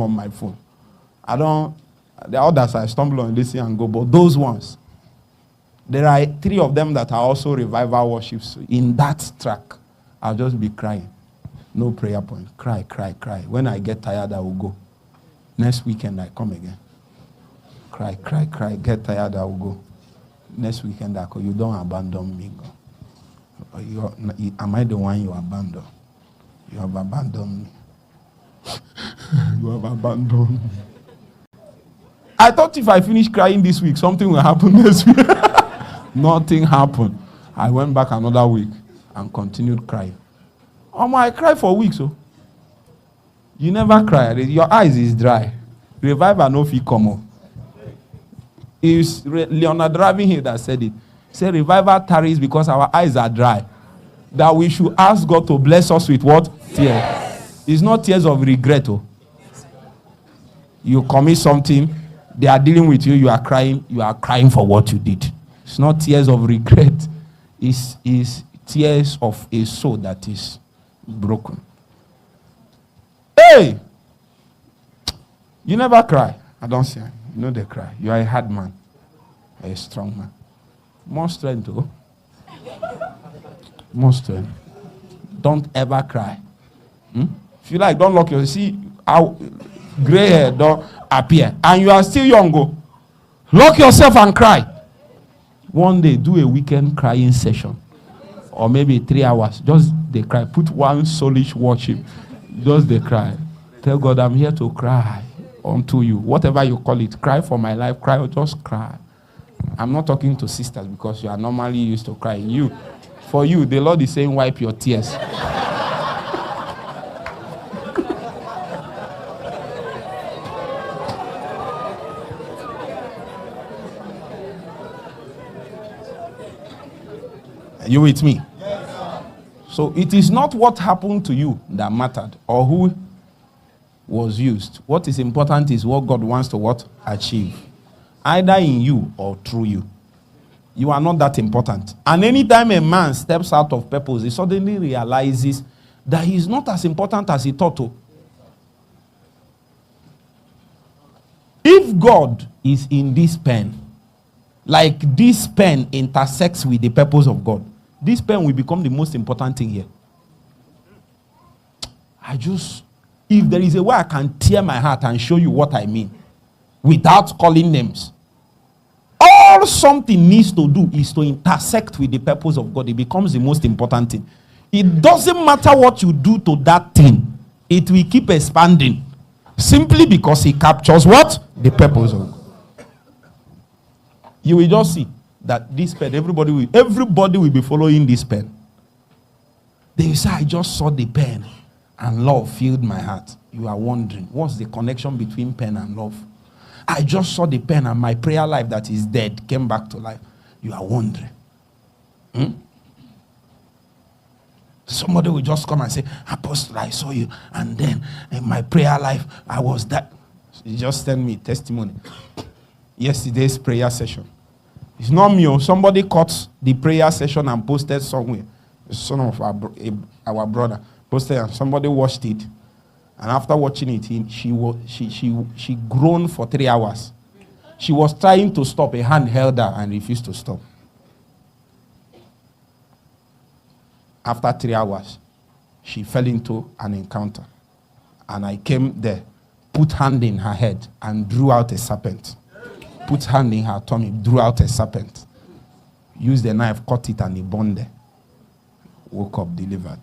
on my phone. The others I stumble on, listen and go, but those ones, there are 3 of them that are also revival worships. In that track, I'll just be crying. No prayer point. Cry, cry, cry. When I get tired, I will go. Next weekend, I come again. Cry, cry, cry. Get tired, I will go. Next weekend, I go. You don't abandon me, God. Am I the one you abandon? You have abandoned me. You have abandoned me. I thought if I finish crying this week, something will happen next week. Nothing happened. I went back another week and continued crying. I cry for weeks. So you never cry. Your eyes is dry. Revival no fit come. It's Leonard Ravenhill that said it. Say revival tarries because our eyes are dry. That we should ask God to bless us with what? Tears. Yes. It's not tears of regret. You commit something, they are dealing with you, you are crying for what you did. It's not tears of regret. It's tears of a soul that is broken. Hey! You never cry. I don't see. You know they cry. You are a hard man. You are a strong man. More strength, though. More strength. Don't ever cry. If you like, don't lock your... See, how gray hair don't appear. And you are still young, go. Lock yourself and cry. One day, do a weekend crying session. Or maybe 3 hours. Just they cry. Put one soulish worship. Just they cry. Tell God, I'm here to cry unto you. Whatever you call it. Cry for my life. Cry or just cry. I'm not talking to sisters because you are normally used to crying. For you, the Lord is saying, wipe your tears. Are you with me? Yes, so it is not what happened to you that mattered or who was used. What is important is what God wants to what? Achieve. Either in you or through you. You are not that important. And anytime a man steps out of purpose, he suddenly realizes that he is not as important as he thought to. If God is in this pen, like this pen intersects with the purpose of God, this pen will become the most important thing here. If there is a way I can tear my heart and show you what I mean, without calling names, all something needs to do is to intersect with the purpose of God. It becomes the most important thing. It doesn't matter what you do to that thing. It will keep expanding. Simply because it captures what? The purpose of God. You will just see that this pen, everybody will be following this pen. They will say, I just saw the pen and love filled my heart. You are wondering, what's the connection between pen and love? I just saw the pen and my prayer life that is dead came back to life. You are wondering. Somebody will just come and say, Apostle, I saw you. And then in my prayer life, I was that. You just send me testimony. Yesterday's prayer session. It's not me. Somebody caught the prayer session and posted somewhere. The son of our brother posted and somebody watched it. And after watching it, she groaned for 3 hours. She was trying to stop. A hand held her and refused to stop. After 3 hours, she fell into an encounter. And I came there, put hand in her head, and drew out a serpent. Put hand in her tummy, drew out a serpent. Used the knife, cut it, and he burned there. Woke up, delivered.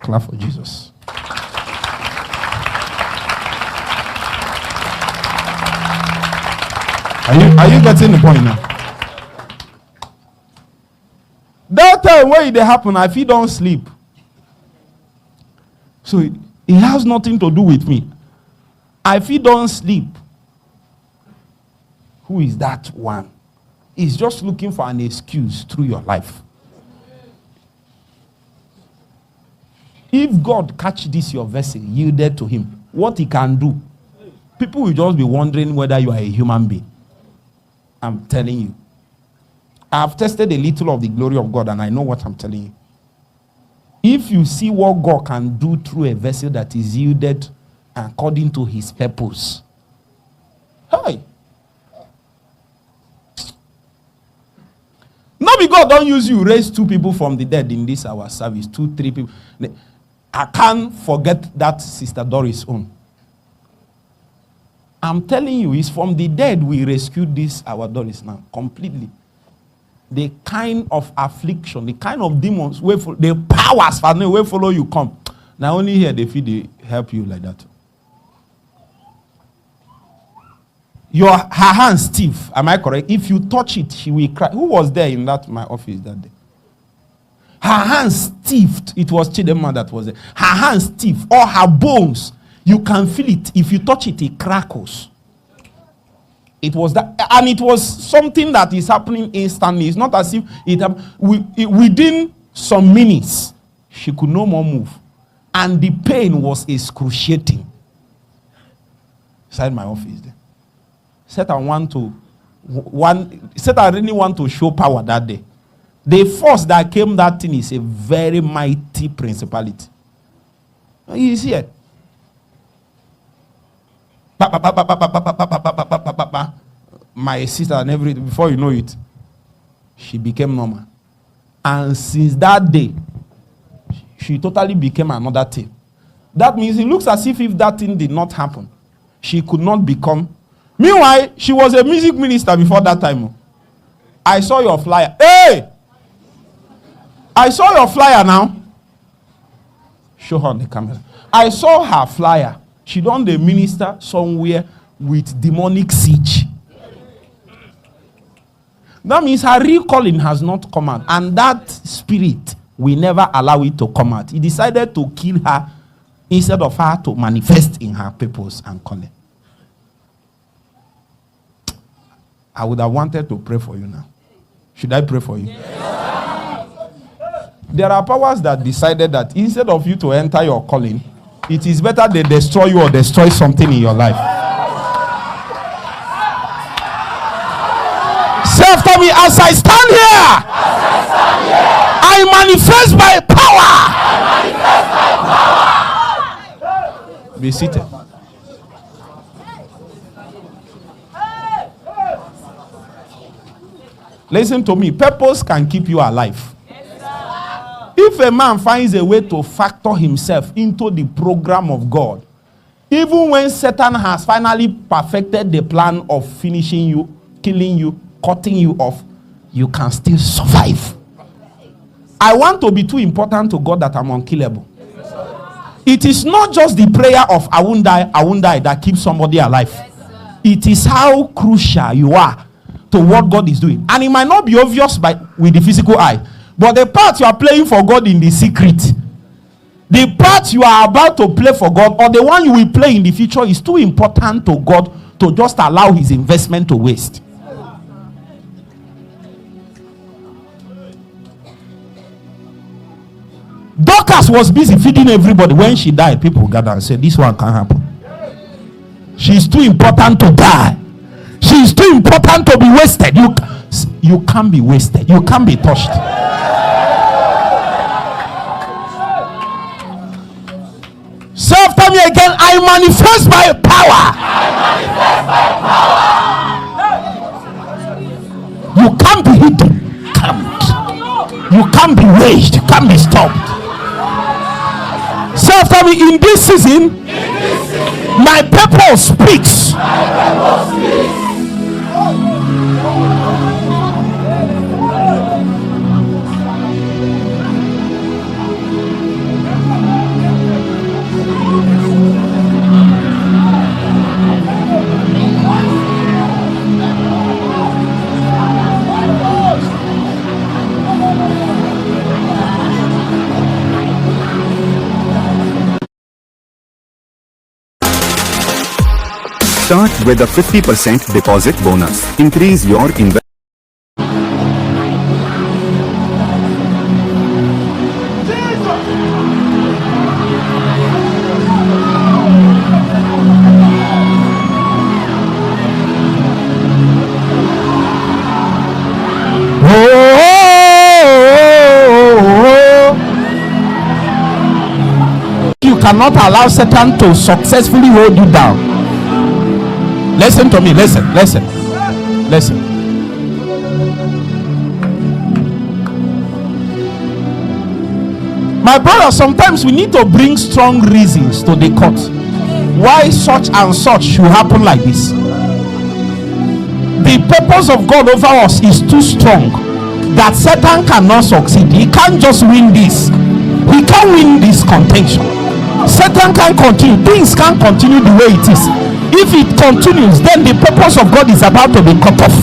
Clap for Jesus. Are you getting the point now? That time when it happened, I feel don't sleep. So it has nothing to do with me. I feel don't sleep. Who is that one? He's just looking for an excuse through your life. If God catch this your vessel, yielded to him, what he can do, people will just be wondering whether you are a human being. I'm telling you. I've tested a little of the glory of God and I know what I'm telling you. If you see what God can do through a vessel that is yielded according to his purpose. Hey. No, because God don't use you, raise 2 people from the dead in this our service. 2, 3 people. I can't forget that Sister Doris' own. I'm telling you, it's from the dead we rescued this our Doris now, completely. The kind of affliction, the kind of demons, the powers will follow you come. Now only here they feel they help you like that. Her hand stiff, am I correct? If you touch it, she will cry. Who was there in my office that day? Her hand stiffed. It was Chidema that was there. Her hand stiff, all her bones. You can feel it. If you touch it, it crackles. It was that, and it was something that is happening instantly. It's not as if within some minutes, she could no more move. And the pain was excruciating. Inside my office there. Satan really want to show power that day. The force that came that thing is a very mighty principality. He is here. My sister and everything, before you know it, she became normal. And since that day, she totally became another thing. That means it looks as if that thing did not happen, she could not become. Meanwhile, she was a music minister before that time. I saw your flyer. Hey! I saw your flyer now. Show her on the camera. I saw her flyer. She done the minister somewhere with demonic siege. That means her real calling has not come out. And that spirit will never allow it to come out. He decided to kill her instead of her to manifest in her purpose and calling. I would have wanted to pray for you now. Should I pray for you? Yes. There are powers that decided that instead of you to enter your calling, it is better they destroy you or destroy something in your life. Say after me, as I stand here, I manifest by power. Be seated. Listen to me. Purpose can keep you alive. If a man finds a way to factor himself into the program of God, even when Satan has finally perfected the plan of finishing you, killing you, cutting you off, you can still survive. I want to be too important to God that I'm unkillable. It is not just the prayer of I won't die that keeps somebody alive. It is how crucial you are to what God is doing. And it might not be obvious with the physical eye, but the part you are playing for God in the secret, the part you are about to play for God, or the one you will play in the future, is too important to God to just allow his investment to waste. Dorcas was busy feeding everybody. When she died, people gathered and said, this one can't happen. She's too important to die. She's too important to be wasted. You can't be wasted. You can't be touched. Say after me again, I manifest by power. You can't be hidden. You can't be waged. You can't be stopped. Say after me, in this season, my purpose speaks. Start with a 50% deposit bonus. Increase your investment. cannot allow Satan to successfully hold you down. Listen to me. Listen. My brother, sometimes we need to bring strong reasons to the court why such and such should happen like this. The purpose of God over us is too strong that Satan cannot succeed. He can't just win this. He can't win this contention. Satan can't continue. Things can't continue the way it is. If it continues, then the purpose of God is about to be cut off.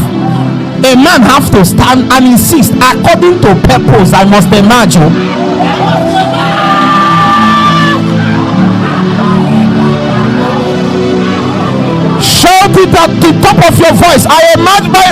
A man have to stand and insist according to purpose. I must imagine. Shout it at the top of your voice. I emerge by